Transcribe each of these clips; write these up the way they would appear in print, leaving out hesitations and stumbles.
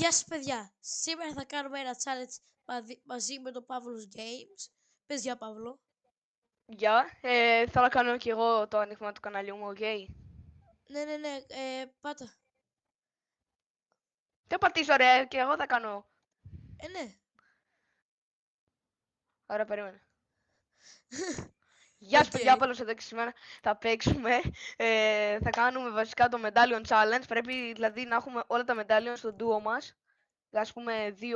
Γεια σας παιδιά, σήμερα θα κάνουμε ένα challenge μαζί με το Pavlos Games. Πες για Παύλο. Γεια, θέλω να κάνω και εγώ το άνοιγμα του καναλιού μου, οκ. Ναι, πάτα. Δεν πατήσω ρε, και εγώ θα κάνω. Ναι. Ωραία, περίμενε. Γεια σας παιδιά, Οκ. Παύλος εδώ και σήμερα θα παίξουμε. Θα κάνουμε βασικά το Medallion Challenge. Πρέπει δηλαδή να έχουμε όλα τα Medallion στο duo μας. Ας πούμε 2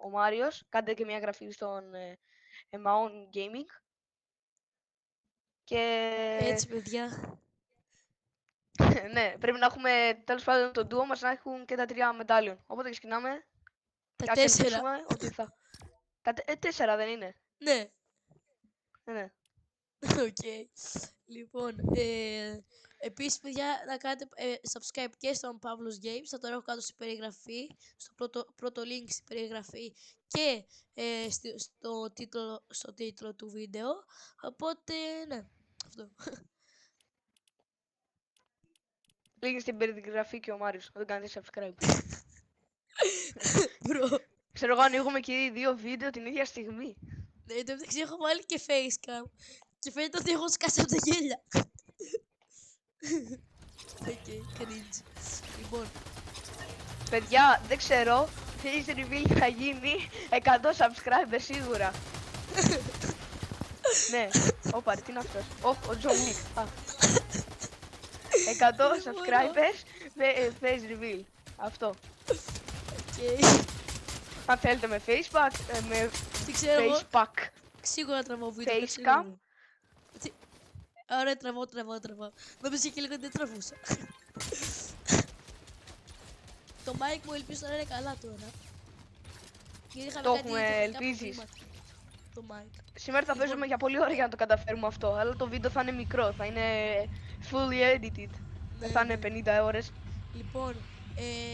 ο Μάριος. Κάντε και μια εγγραφή στον Maon Gaming. Και Έτσι παιδιά. ναι, πρέπει να έχουμε τέλος πάντων το duo μας να έχουν και τα 3 Medallion. Οπότε ξεκινάμε. Τα Και ας 4. ελπίσουμε ότι θα... Τα 4 δεν είναι. Ναι. Ναι. Οκ. Λοιπόν, επίσης παιδιά να κάνετε subscribe και στον Pavlos Games. Θα το έχω κάτω στην περιγραφή, στο πρώτο link στην περιγραφή και στο τίτλο του βίντεο. Οπότε, ναι, αυτό. Λίγη στην περιγραφή και ο Μάριος, δεν κάνετε subscribe. Bro. Ξέρω εγώ, ανοίγουμε και οι δύο βίντεο την ίδια στιγμή. Ναι, εν τω μεταξύ έχω βάλει και facecam και φαίνεται ότι έχω σκάσει από τα γέλια. Οκ, cringe. Λοιπόν, Παιδιά, δεν ξέρω, face reveal θα γίνει 100 subscribers σίγουρα. Ναι, όπα, τι είναι αυτός. Ο John Wick. 100 subscribers, face reveal. Αυτό. οκ. Αν θέλετε με facepack, με Τι ξέρω εγώ, facepack, σίγουρα τραβώ βίντεο. facecam. Ωραία, τραβώ. Νόμιζα και λίγο δεν τραβούσα. Το mic μου ελπίζω να είναι καλά τώρα. Γιατί είχαμε Το κάτι έχουμε, τεχνικά ελπίζεις. προβλήματα. Το mic. Σήμερα θα παίζουμε για πολλή ώρα για να το καταφέρουμε αυτό, αλλά το βίντεο θα είναι μικρό, θα είναι fully edited. Ναι, Θα είναι ναι. 50 ώρες. Λοιπόν,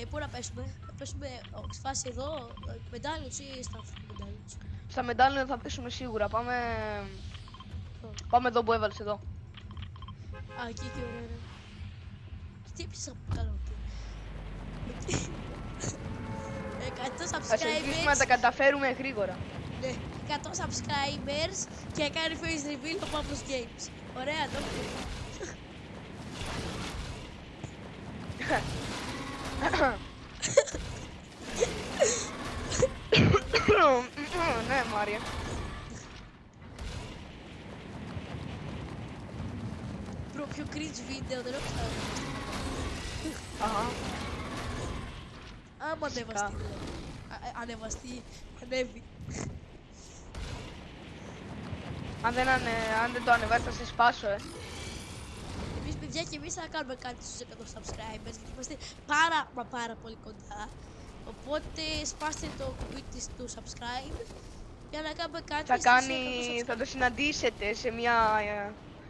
πού να πέσουμε. Θα πέσουμε στη φάση εδώ, medallions ή στα medallions. Στα Medallion θα πέσουμε σίγουρα. Πάμε εδώ που έβαλες εδώ. Α, εκεί και ωραία. Τι έπιασα από καλό του. 100 Ας ελπίσουμε να τα subscribers. καταφέρουμε γρήγορα. Ναι, 100 subscribers και κάνει face reveal το Pavlos Games. Ωραία, το Ναι, Μάρια. Bro, πιο cringe βίντεο δεν έχω ξαναδεί. Αχα. Άμα ανεβαστεί δηλαδή. Ανεβαστεί, ανέβει. Αν δεν το ανεβάσεις θα σε σπάσω, Εμείς παιδιά και εμείς θα κάνουμε κάτι στους 100 subscribers γιατί είμαστε πάρα πολύ κοντά. Οπότε σπάστε το κουμπί του subscribe για να κάνουμε κάτι Θα στους 100 θα το συναντήσετε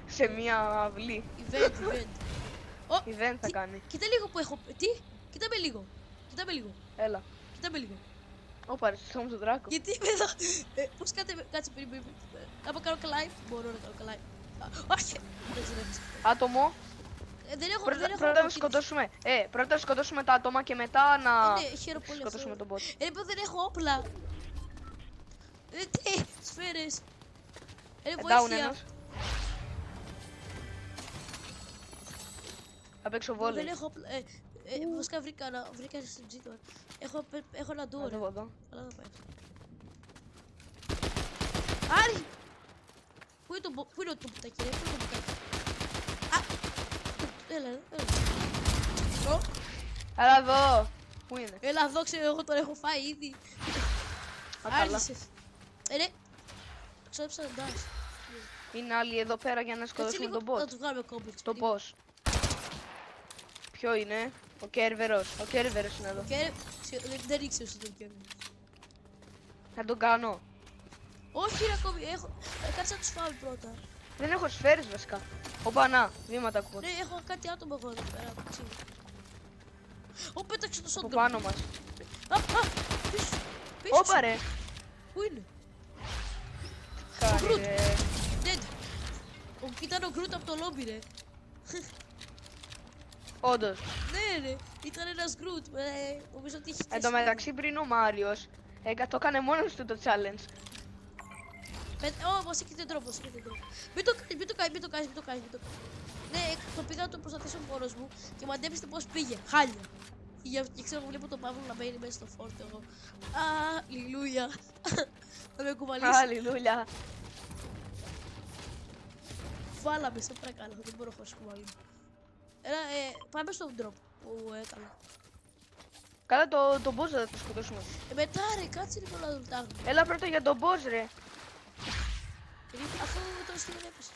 σε μια αυλή. event. Event θα κάνει. Κοίτα λίγο που έχω. Τι? Κοίτα με λίγο. Έλα. Κοίτα με λίγο. Όπα ρε, στο μου το δράκο. Γιατί είμαι εδώ. Πώς κάτσε περίμενε. Άμα κάνω live, μπορώ να κάνω live. Όχι. Δεν ζηλεύεις. Άτομο. Δεν έχω. Πρώτα να σκοτώσουμε. Πρώτα να σκοτώσουμε τα άτομα και μετά να Ναι, χαίρομαι πολύ. σκοτώσουμε τον bot. Δεν έχω όπλα. Τι, σφαίρες. Down Βοήθεια. ένας. Απ' έξω Δεν βόλεϊ. έχω όπλα. Βασικά βρήκα SMG τώρα. Έχω ένα ντόρ. Εδώ, εδώ. Αλλά δεν πάει. Άρη! Πού είναι το πουτάκι, ρε, πού είναι το πουτάκι. Α! Έλα. Έλα εδώ. Πού είναι. Έλα εδώ, ξέρω εγώ τώρα έχω φάει ήδη. Α, καλά. Άργησες. Ρε, ξόδεψα να ντάς. Είναι άλλοι εδώ πέρα για να Κάτσε σκοτώσουμε λίγο τον να bot. του βγάλουμε κόμπλεξ. Το πώς. Ποιο είναι. Ο Κέρβερος. Ο Κέρβερος είναι εδώ. Δεν ήξερες ότι το κέρδο. Θα τον κάνω. Όχι ρε ακόμη, κάτσε να τους φάμε πρώτα. Δεν έχω σφαίρες βασικά. Οπα να. Βήματα ακούω. Ναι, έχω κάτι άτομο εγώ εδώ πέρα. Ω, πέταξε το Από shotgun. πάνω μας. Πίσω. Όπα ρε. Πού είναι. Κάνει Groot. ρε. Dead. Ήταν ο Groot από το lobby ρε. Όντως. Ναι, ρε, ήταν ένας Γκρουτ. Νομίζω ότι είχε Εν τω μεταξύ πριν ο Μάριος το έκανε μόνος του το challenge. Όμως έχετε τρόπο, έχετε τρόπο. Μην το κάνεις, μην το κάνεις, μην το κάνεις, μην το κάνεις, μην το κάνεις. Ναι, το πήγα να το προσπαθήσω μόνος μου και μαντέψτε πώς πήγε. Χάλια. Και ξέρω, βλέπω τον Παύλο να μπαίνει μέσα στο φόρτο. Εγώ. Αλληλούια. Θα με κουβαλήσει. Αλληλούια. Βάλαμε, σε παρακαλώ. Δεν μπορώ χωρίς κουβαλή. Πάμε στον τρόπο που έκανα. Καλά το boss θα το σκοτώσουμε. Μετά ρε, κάτσε λίγο να δουλτάγουμε. Έλα πρώτα για τον boss ρε. Αφού το δεν έπεσε.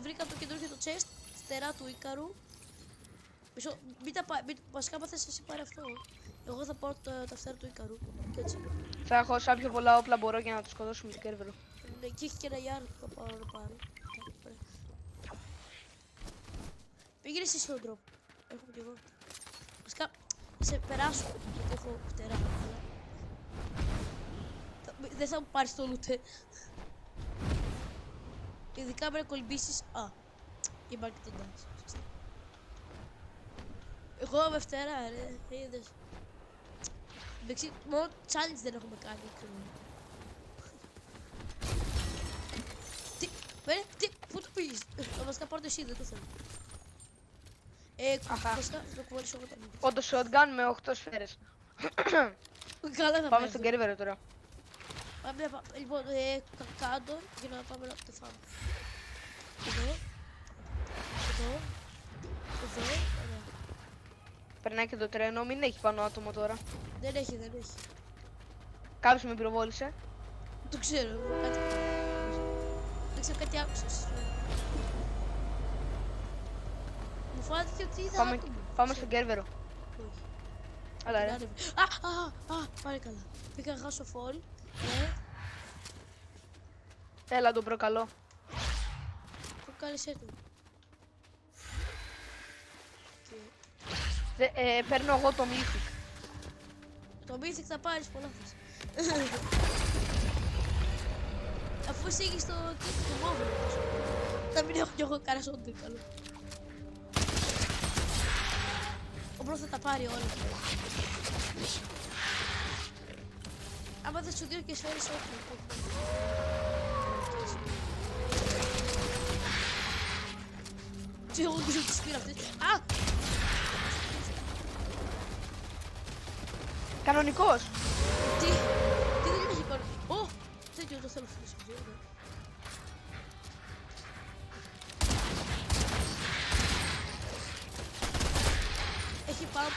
Βρήκα το καινούργιο το chest, φτερά του Ίκαρου. Βασικά αν θες εσύ πάρε αυτό. Εγώ θα πάρω τα φτερά του Ίκαρου. Και έτσι. Θα έχω όσα πιο πολλά όπλα μπορώ για να το σκοτώσουμε το Κέρβερο. Ναι, και έχει και ένα γιάρ που θα πάρω να πάρω. Πήγαινε εσύ στον τρόπο. Έχουμε κι εγώ. Βασικά, σε περάσω γιατί έχω φτερά. Δεν θα μου πάρεις το λούτε. Ειδικά με κολυμπήσεις. Είμαι αρκετό εντάξει. Εγώ με φτερά ρε, είδες. Εντάξει, μόνο challenge δεν έχουμε κάνει. Τι, πού το πήγες. Βασικά πάρω το εσύ, δεν το θέλω. Βασικά θα το κουβαλήσω εγώ τα μήνυμα. Όντως shotgun με 8 σφαίρες. Καλά θα Πάμε στον Κέρβερο τώρα. Λοιπόν, κάτω για να πάμε να το φάμε. Εδώ. Εδώ. Εδώ. Ωραία. Περνάει και το τρένο, μην έχει πάνω άτομο τώρα. Δεν έχει, δεν έχει. Κάποιος με πυροβόλησε. Το ξέρω, κάτι. Δεν ξέρω, κάτι άκουσες. Μου φάνηκε ότι είδα άτομο. Πάμε στον Κέρβερο. Όχι. Έλα ρε. Πάλι καλά. Πήγα να χάσω φόλ. Έλα τον προκαλώ. Προκάλεσέ του. Παίρνω εγώ το Mythic. Το Mythic θα πάρεις πολλά θες. Αφού εσύ έχεις το μόβο. Θα μην έχω κι εγώ κανένα σόντι καλό. Ο Μπρο θα τα πάρει όλα. Άμα δεν σου δίνω και σφαίρες όπλο. Τι εγώ νομίζω ότι τις πήρα αυτές. Κανονικός. Τι δεν έχει πάρει. Τέτοιο το θέλω αυτό. Έχει πάνω.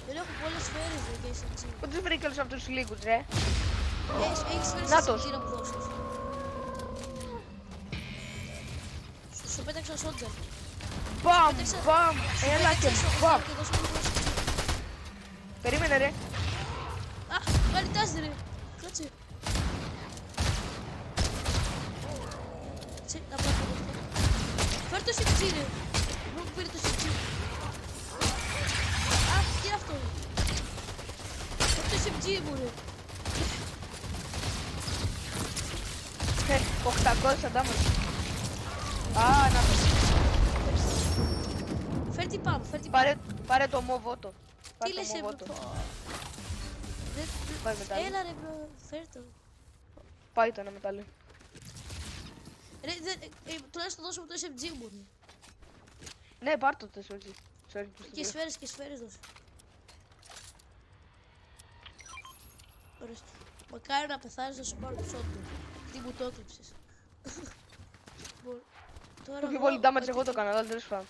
Δεν έχω πολλές σφαίρες ρε και SMG. Πού τους βρήκε όλους αυτούς τους λίγους ρε. Έχεις σφαίρες Νάτος. SMG να μου δώσεις. Σου πέταξα σόντζερ. Μπαμ, μπαμ, έλα και μπαμ. Περίμενε ρε. Βαριτάζει ρε. Κάτσε. Να πάω από εδώ. Φέρ' το SMG ρε. Μου πήρε το SMG. Τι είναι αυτό. Φέρ' το SMG μου ρε. 800 damage. Να το. Φέρ' την πάμε, φέρ' την πάμε. Πάρε το μοβότο. Τι λες Έλα ρε μπρο, φέρ' το. Πάει το ένα μετάλλιο. Ρε, τουλάχιστον δώσω μου το SMG μου ρε. Ναι, πάρ' το SMG. Και σφαίρες δώσε. Ωραία. Μακάρι να πεθάνεις να σου πάρω το σόντο. Τι μου το έκλειψες. Το πιο πολύ damage εγώ το έκανα, αλλά τέλος πάντων.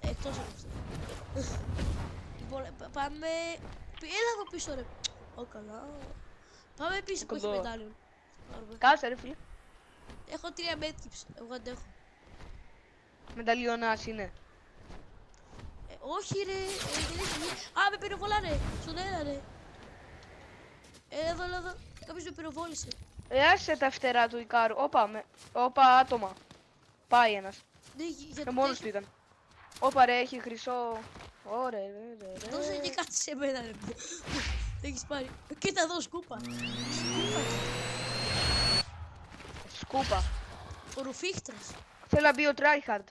Εκτός από αυτό. Λοιπόν, πάμε... Έλα εδώ πίσω ρε. Καλά. Πάμε πίσω που έχει μετάλλιο. Κάτσε ρε φίλε. Έχω 3 medkips, εγώ αντέχω. Μεταλλιώνας είναι. Όχι ρε, δεν έχει. Με πυροβολάνε, στον αέρα ρε. Εδώ. Κάποιος με πυροβόλησε. Άσε τα φτερά του Ικάρου. Όπα άτομα. Πάει ένας. Ναι, Μόνος του ήταν. Όπα ρε, έχει χρυσό. Ωραία, ρε. Δώσε και κάτι σε μένα ρε. Έχεις πάρει. Κοίτα εδώ, σκούπα. Σκούπα. Ο Ρουφίχτρας. Θέλω να μπει ο Tryhard.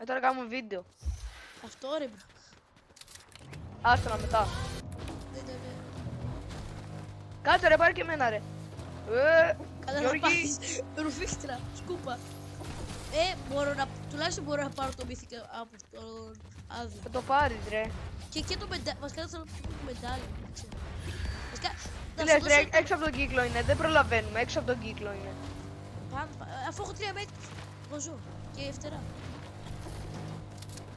Τώρα κάνουμε βίντεο. Αυτό ρε μπρο. Άστονα μετά. Ναι. Κάτσε ρε, πάρε και εμένα ρε. Καλά να Γιώργη. πάθεις. Ρουφίχτρα, σκούπα. Τουλάχιστον μπορώ να πάρω το μύθικο από τον Άδη. Θα το πάρεις ρε. Και το μετάλλιο. Βασικά δεν θέλω να το μετάλλιο. Δεν ξέρω. Βασικά, Τι να λες σου ρε, δώσω... έξω από τον κύκλο είναι, δεν προλαβαίνουμε, έξω από τον κύκλο είναι. Αφού έχω 3 μέτρους. Εγώ ζω. Και φτερά.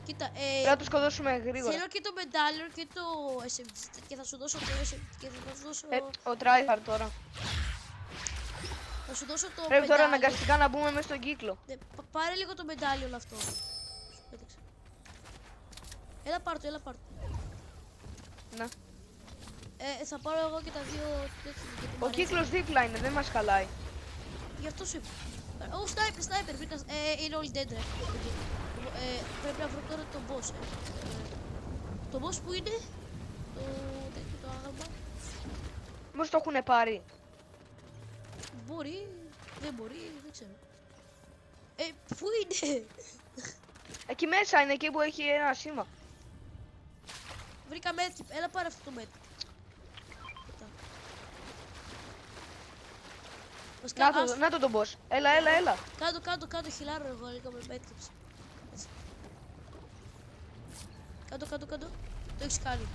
Κοίτα, Πρέπει να το σκοτώσουμε γρήγορα. θέλω και το μετάλλιο και το SMG και θα σου δώσω το SMG και θα σου δώσω... Ο Tryhard τώρα. Θα σου δώσω το Πρέπει τώρα μετάλλιο. αναγκαστικά να μπούμε μέσα στον κύκλο. Ναι, πάρε λίγο το μετάλλιο αυτό. Σου πέταξα. Έλα πάρ' το, έλα πάρ' το. Να. Θα πάρω εγώ και τα δύο τέτοια. γιατί μου Ο αρέσει. κύκλος δίπλα είναι, δεν μας χαλάει. Γι' αυτό σου είπα. Ω, sniper, βρήκα. Είναι όλοι dead, ρε. Πρέπει να βρω τώρα τον boss. Το boss που είναι. Το τέτοιο το άγαλμα. Μήπως το έχουν πάρει. Μπορεί, δεν μπορεί, δεν ξέρω. Πού είναι. Εκεί μέσα είναι, εκεί που έχει ένα σήμα. Βρήκα μέτρη. Έλα πάρε αυτό το μέτρη. Να το τον boss. Έλα. Κάτω, χιλάρω εγώ, λίγα με μέτρηψε. Κάτω. Το έχεις κάνει.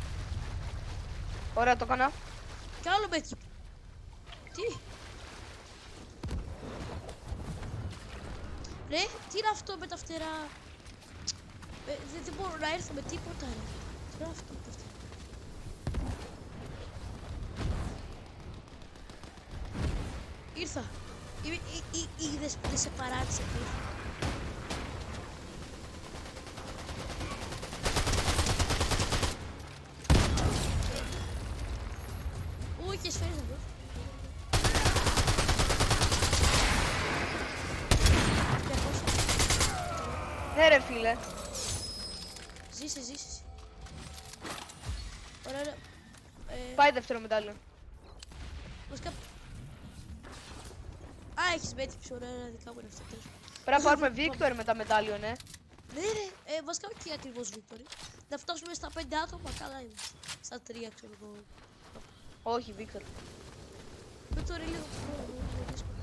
Ωραία, το έκανα. Κι άλλο μέτρη. Τι. Ρε, τι είναι αυτό με τα φτερά. Δεν μπορώ να έρθω με τίποτα, ρε. Τι είναι αυτό με τα φτερά. Ήρθα. Είδες που δεν σε παράτησε. Ού, και σφαίρες εδώ. Ναι ρε φίλε. Ζήσε. Ωραία. Πάει δεύτερο μετάλλιο. Βασικά... έχεις μέτρηψη, ωραία, δικά μου είναι αυτό τέλος. Πρέπει να πάρουμε Victor με τα μετάλλιο, ναι. Ναι ρε, βασικά όχι ακριβώς Victory. Να φτάσουμε στα 5 άτομα, καλά είμαστε. Στα 3 ξέρω εγώ. Όχι, Victor. Victory λίγο πιο δύσκολο.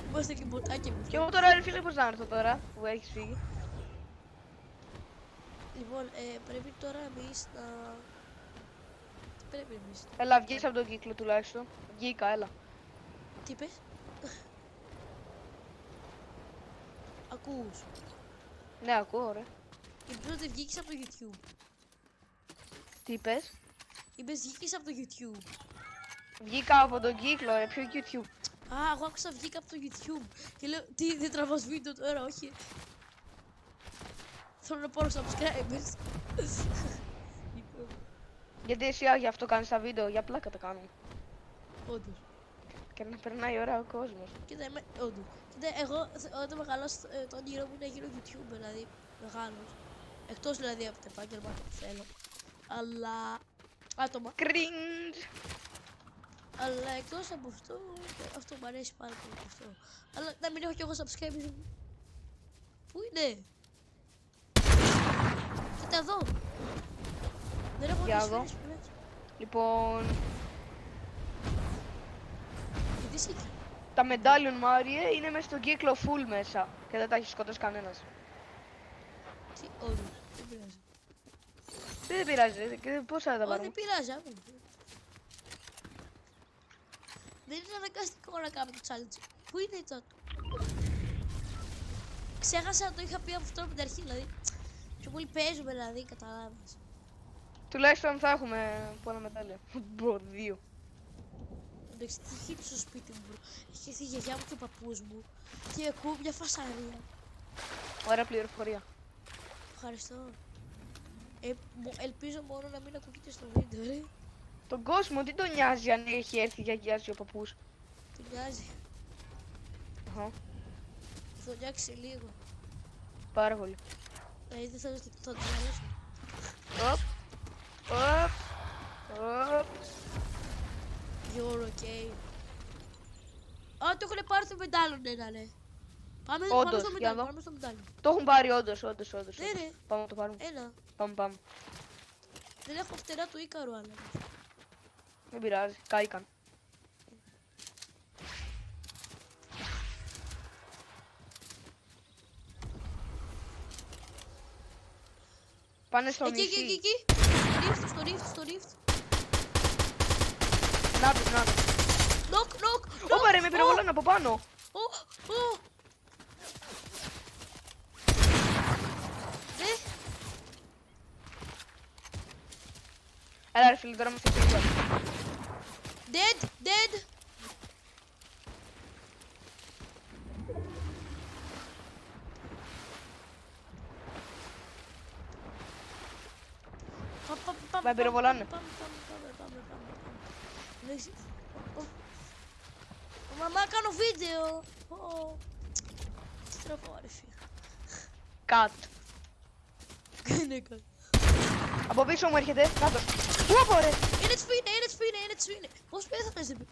Είμαστε και μποτάκια μου. Και εγώ τώρα ρε φίλε πώς να έρθω τώρα που έχεις φύγει. Λοιπόν, πρέπει τώρα εμείς να... Τι πρέπει εμείς. Έλα βγεις από τον κύκλο τουλάχιστον. Βγήκα, έλα. Τι είπες. Ακούς. Ναι, ακούω ρε. Είπες ότι βγήκες από το YouTube. Τι είπες. Είπες βγήκες από το YouTube. Βγήκα από τον κύκλο ρε, ποιο YouTube. Εγώ άκουσα βγήκα από το YouTube. Και λέω, τι, δεν τραβάς βίντεο τώρα, όχι. Θέλω να πάρω subscribers. Λοιπόν, Γιατί εσύ γι' αυτό κάνεις τα βίντεο, για πλάκα τα κάνουμε. όντως. Και να περνάει ώρα ο κόσμος. Κοίτα, όντως. Κοίτα, εγώ όταν μεγαλώσω το όνειρό μου είναι να γίνω YouTuber, δηλαδή μεγάλος. Εκτός δηλαδή από το επάγγελμα που θέλω. Αλλά... άτομα. Cringe. Αλλά εκτός από αυτό μου αρέσει πάρα πολύ αυτό. Αλλά να μην έχω κι εγώ subscribers. Πού είναι? Κοίτα εδώ. Δεν έχω Για τις εδώ. σφαίρες που λες. Λοιπόν, Γιατί είσαι εκεί. τα medallion Μάριε είναι μέσα στον κύκλο full μέσα και δεν τα έχει σκοτώσει κανένας. Τι, όντως, δεν πειράζει. Δεν πειράζει, και πώς θα τα Όχι, πάρουμε. δεν πειράζει, άκου. Δεν είναι αναγκαστικό να κάνουμε το challenge. Πού είναι το... Ξέχασα να το είχα πει αυτό από την αρχή, δηλαδή. Πιο πολύ παίζουμε, δηλαδή, καταλάβεις. Τουλάχιστον θα έχουμε πολλά μετάλλια. Μπρο, 2. Εντάξει, τι γίνεται στο σπίτι μου, bro. Έχει έρθει η γιαγιά μου και ο παππούς μου και ακούω μια φασαρία. Ωραία πληροφορία. Ευχαριστώ. Ελπίζω μόνο να μην ακούγεται στο βίντεο, ρε. Τον κόσμο τι τον νοιάζει αν έχει έρθει η γιαγιά και ο παππούς. Του νοιάζει. Αχα, Θα νοιάξει λίγο. πάρα πολύ. Δηλαδή δεν θέλω ότι θα του αρέσουν. Οπ, οπ, οπ. You're okay. Α, το έχουν πάρει το μετάλλον ένα, ναι. Πάμε Όντως, στο για μετάλλον, να δω. πάμε στο μετάλλον. Το έχουν πάρει, όντως. Ναι, ρε, Πάμε να το πάρουμε. ένα. Πάμε. Δεν έχω φτερά του Ίκαρου, αλλά. Δεν πειράζει, κάηκαν. Πάνε στο Εκεί. νησί. Στο rift. Να τους. Νοκ. Όπα ρε, με πυροβολάνε από πάνω. Ναι, Έλα ρε φίλε, τώρα είμαστε σίγουρα. dead. Με πυροβολάνε. Πάμε. Μαμά, κάνω βίντεο. Τι τραβώ, ρε φίλε. Κατ. Είναι κάτι. Από πίσω μου έρχεται. Να το. Πού από ρε. Είναι τσφίνε. Πώς πέθανες, ρε.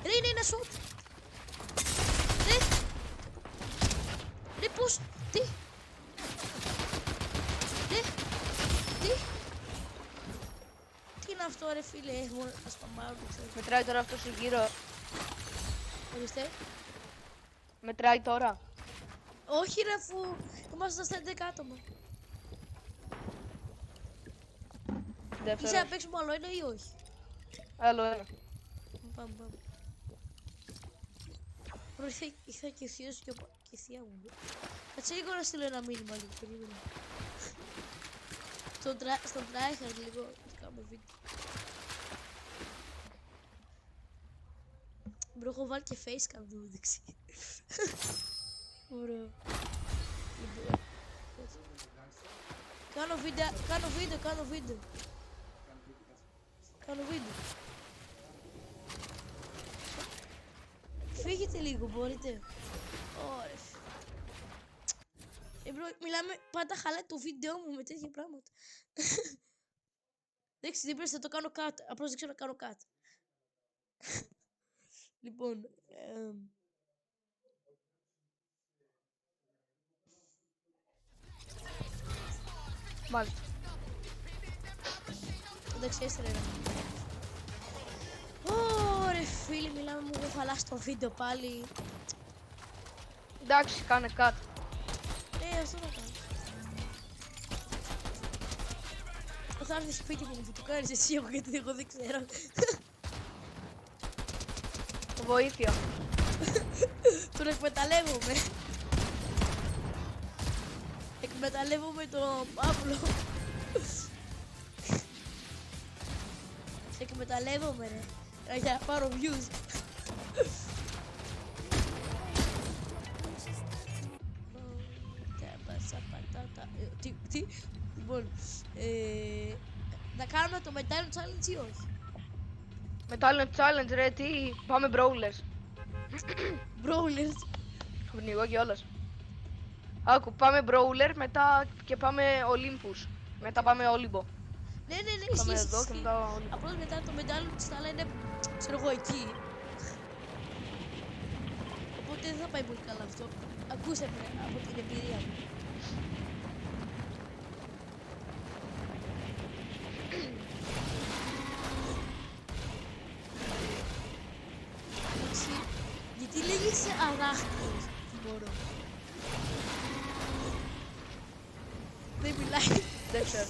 Ρε, είναι ένα σότ. Ρε, πώς. Τι. Τι είναι αυτό, ρε φίλε. Έχω να σπαμάρω, δεν ξέρω. Μετράει τώρα αυτός γύρω. Ορίστε. Μετράει τώρα. Όχι, ρε, αφού είμαστε στα 11 άτομα. Είσαι να Δεύτερος. παίξουμε άλλο ένα ή όχι? Άλλο ένα. Πάμε. Bro, ήρθα και θείος και η θεία μου. Κάτσε λίγο να στείλω ένα μήνυμα λίγο, περίμενε. Στον tryhard λίγο, να κάνουμε βίντεο. Bro, έχω βάλει και facecam εδώ μεταξύ. Ωραίο. Λοιπόν, κάνω βίντεο. Φύγετε λίγο, μπορείτε. Ωραία. Bro, μιλάμε, πάντα χαλάει το βίντεο μου με τέτοια πράγματα. Εντάξει, δεν πρέπει να το κάνω cut. Απλώς δεν ξέρω να κάνω cut. Λοιπόν, Μάλιστα. εντάξει, έστρε ένα. Ωραία, φίλοι, μιλάμε, μου έχω χαλάσει το βίντεο πάλι. Εντάξει, κάνε κάτι. Αυτό θα κάνω. Θα έρθει σπίτι μου, θα το κάνεις εσύ, γιατί εγώ δεν ξέρω. Βοήθεια. Τον εκμεταλλεύομαι. Εκμεταλλεύομαι τον Παύλο. Εκμεταλλεύομαι, ρε. Για να πάρω views. Τι. Λοιπόν, να κάνουμε το Medallion Challenge ή όχι? Μετάλλον challenge ρε, τι. Πάμε brawlers. Brawlers. Πνιγώ κιόλας. Άκου, πάμε brawler, μετά και πάμε Olympus. Μετά πάμε Olympo. Ναι, Πάμε ισχύει. εδώ και μετά Olympo. Απλώς μετά το Medallion της άλλα είναι, ξέρω εγώ, εκεί. Οπότε δεν θα πάει πολύ καλά αυτό. Ακούσε με από την εμπειρία μου. Εντάξει, γιατί λέγεσαι αγάχτος, τι μπορώ. Δεν μιλάει. Δεν ξέρω.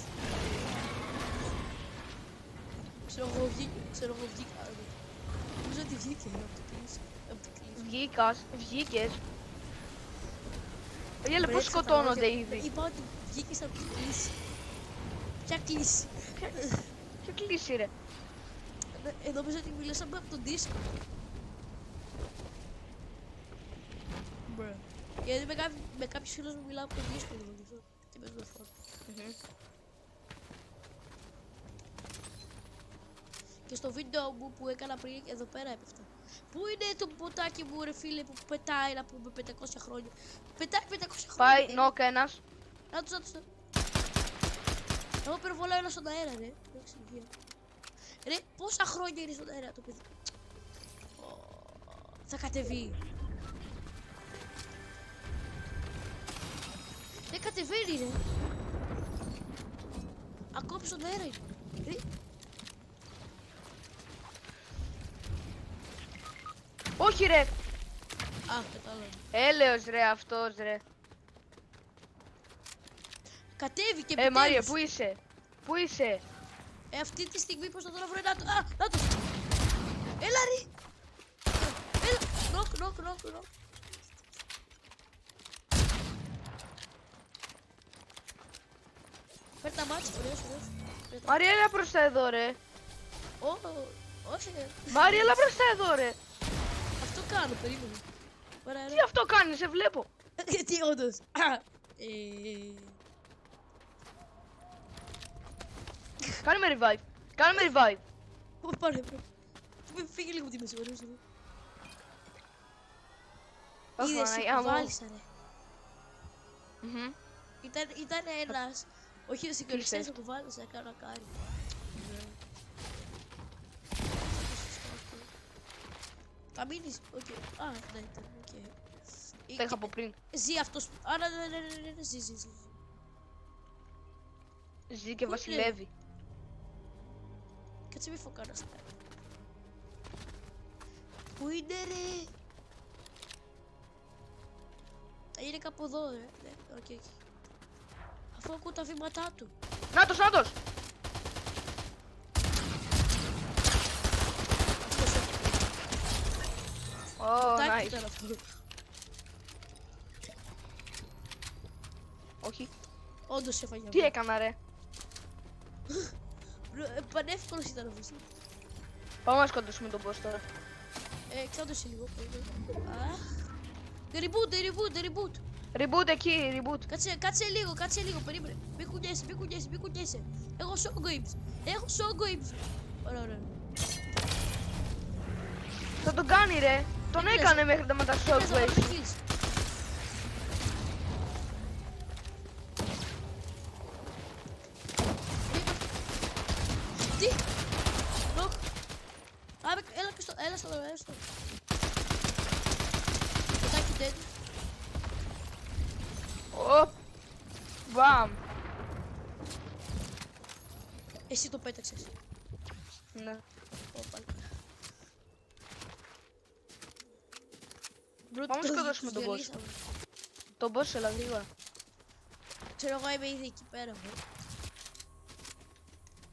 Ξέρω εγώ βγήκα. Νομίζω ότι βγήκε από το κλείσει. Βγήκες. Γέλε, πώς σκοτώνονται ήδη. Είπα ότι βγήκες από την κλίση. Ποια κλίση? Ποιο κλείσει ρε. Νομίζω ότι μιλήσαμε από τον δίσκο. Γιατί με κάποιους φίλους μου μιλάω από τον δίσκο λοιπόν. Τι με πληροφόρο. Και στο βίντεο μου που έκανα πριν εδώ πέρα έπεφτα. Πού είναι το ποτάκι μου ρε φίλε που πετάει να πούμε 500 χρόνια. Πετάει 500 χρόνια. Πάει, νόκ ένας. Να τους. Εγώ πυροβολάω ένα στον αέρα ρε. Ρε, πόσα χρόνια είναι στον αέρα το παιδί. Θα κατεβεί. Δεν κατεβαίνει ρε. Ακόμα στον αέρα είναι. Όχι ρε. Α, κατάλαβα. Έλεος ρε αυτός ρε. Κατέβηκε Μάριε, επιτέλους. πού είσαι. Πού είσαι. Αυτή τη στιγμή πώς θα τον βρω. Να το. Έλα ρε. Έλα. Νοκ. Φέρ' τα μάτς, ωραίος. Μάρια, έλα προς τα εδώ ρε. Όχι. Μάρια, έλα προς τα εδώ ρε. Αυτό κάνω, περίμενε. Ωραία, Τι αυτό κάνεις, σε βλέπω. Τι όντως. Κάνουμε revive. Κάνουμε revive. Πάρε, φύγε λίγο από τη μέση, ωραίος. Όχι, Είδες, Παναγιά μου. βάλισα ρε. Μμμ. Ήταν ένας. Όχι, ο συγκοριστές θα το βάλεις, να κάνω κάρι. Θα μείνεις, οκ. Α, ναι, ήταν, οκ. Τα είχα από πριν. Ζει αυτός. Α, ναι, ζει. Ζει και Πού βασιλεύει. Κάτσε μη φωκάνα στα. Πού είναι ρε. Είναι κάπου εδώ ρε. Ναι, οκ. Αφού ακούω τα βήματά του. Νάτος. Αυτός Ω, τάκι nice. ήταν αυτό. Όχι. Όντως έφαγε. Τι έκανα ρε. Πανεύκολος ήταν αυτός. Πάμε να σκοτώσουμε τον boss τώρα. Ξάντωσε λίγο. Αχ. Reboot. Reboot εκεί, reboot. Κάτσε λίγο, περίμενε. Μη κουνιέσαι. Έχω show games. Ωραία. Θα τον κάνει ρε. Τον Δεν έκανε μέχρι τα μετά shockwaves. Τι! Νοκ! Έλα στο. Πετάκι dead. Ω. Μπαμ. Εσύ το πέταξες. Ναι. Πάλι. Πάμε να σκοτώσουμε τον boss. Τον boss, έλα γρήγορα. Ξέρω εγώ είμαι ήδη εκεί πέρα μου.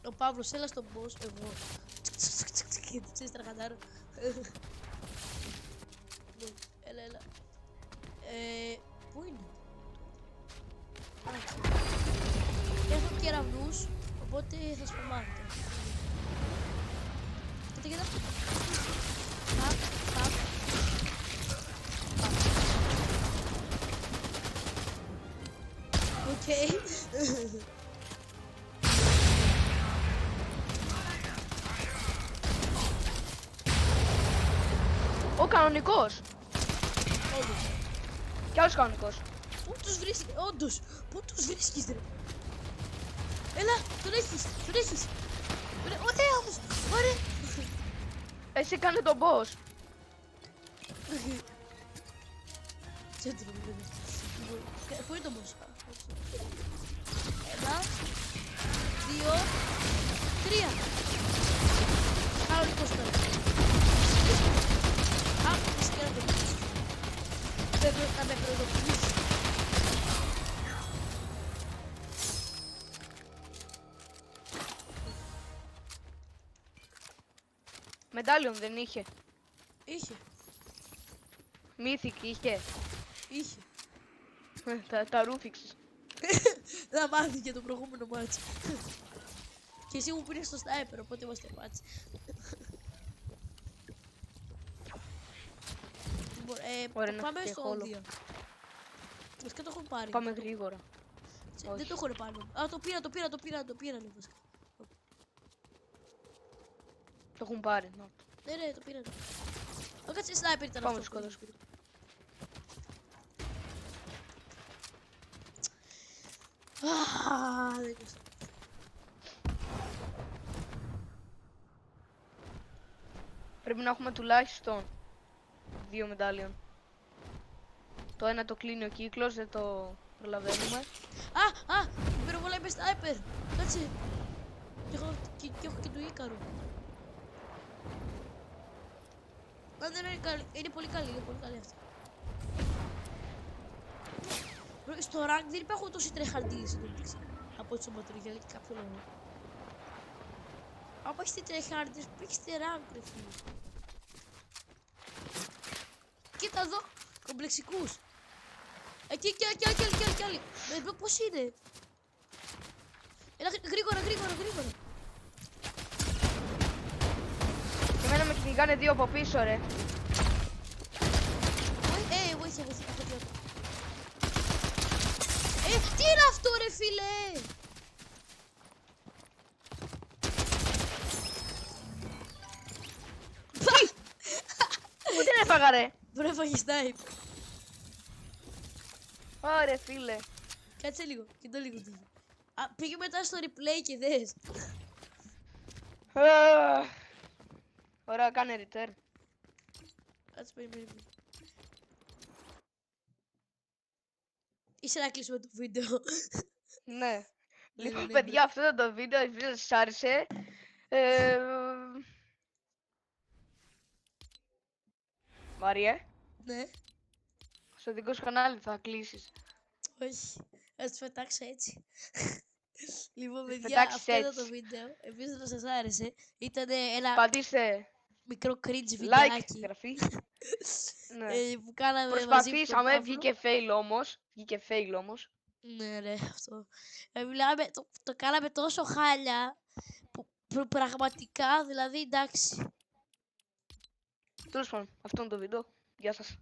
Ο Παύλος, έλα στον boss, εγώ. Ξέρεις τραχαντάρω. Έλα. Πού είναι? Έχω κεραυνούς, οπότε θα σπαμάρετε. Κοίτα. Παπ. Οκ. Ο κανονικός. Όντως. Κι άλλος κανονικός. Πού τους βρίσκεις, όντως. Πού τους βρίσκεις ρε. Έλα, τον έχεις. Ωραία. Εσύ κάνε τον boss. Πού είναι το boss? 1, 2, 3. Κανονικός τώρα. Άκουσες και να το πεις. Θα με προειδοποιήσεις. Μετάλλιον δεν είχε. Είχε. Μύθικ είχε. Τα ρούφιξες. Θα μάθει και το προηγούμενο μάτσο. Και εσύ μου πήρες στο sniper, οπότε είμαστε μάτσι. Ωραία, να Πάμε φύγει στο χόλο. 2. Βασικά το έχουν πάρει. Πάμε γρήγορα. Δεν το έχουν πάρει. Α, το πήραν βασικά. Το έχουν πάρει. Να. Ναι, το πήραν. Ο κάτσε sniper ήταν Πάμε αυτό. σκότωσουμε. Δεν κοστά. Πρέπει να έχουμε τουλάχιστον 2 μετάλλιον. Το ένα το κλείνει ο κύκλος, δεν το προλαβαίνουμε. Α! Υπερβολά είμαι sniper. Κάτσε. Και έχω και του Ίκαρου. Αν δεν είναι καλή, είναι πολύ καλή, αυτή. Στο rank δεν υπάρχουν τόσοι τρεχαρντίδες εδώ μεταξύ. Από ό,τι στο Battle Royale και κάποιο λόγο. Αν έχετε τρεχαρντίδες, παίξτε rank, ρε φίλε. Κοίτα εδώ, κομπλεξικούς. Εκεί κι άλλοι. Πώς είναι. Έλα γρήγορα. Εμένα με κυνηγάνε 2 από πίσω, ρε. Βοήθεια. Τι είναι αυτό, ρε φίλε. Πού την έφαγα, ρε. Μπορεί να φάγει snipe. Ωραία, φίλε. Κάτσε λίγο, κοιτώ λίγο. Πήγε μετά στο replay και δες. Ωραία, κάνε return. Κάτσε περιμένει. Είσαι να κλείσουμε το βίντεο. Ναι. Λοιπόν, ναι, παιδιά, αυτό ήταν το βίντεο. Ελπίζω να σας άρεσε. Μάριε, Ναι, στο δικό σου κανάλι θα κλείσεις. όχι. Ας το πετάξω έτσι. Λοιπόν, παιδιά, πετάξεις αυτό ήταν έτσι. το βίντεο. Ελπίζω να σας άρεσε. Ήταν ένα Πατήστε μικρό cringe like, βιντεάκι γραφή. Ναι. που κάναμε μαζί με τον Προσπαθήσαμε, Παύλο. βγήκε fail όμως. Ναι, ρε, αυτό. Μιλάμε, το κάναμε τόσο χάλια που πραγματικά, δηλαδή, εντάξει. Τέλος πάντων, αυτό είναι το βίντεο. Γεια σας.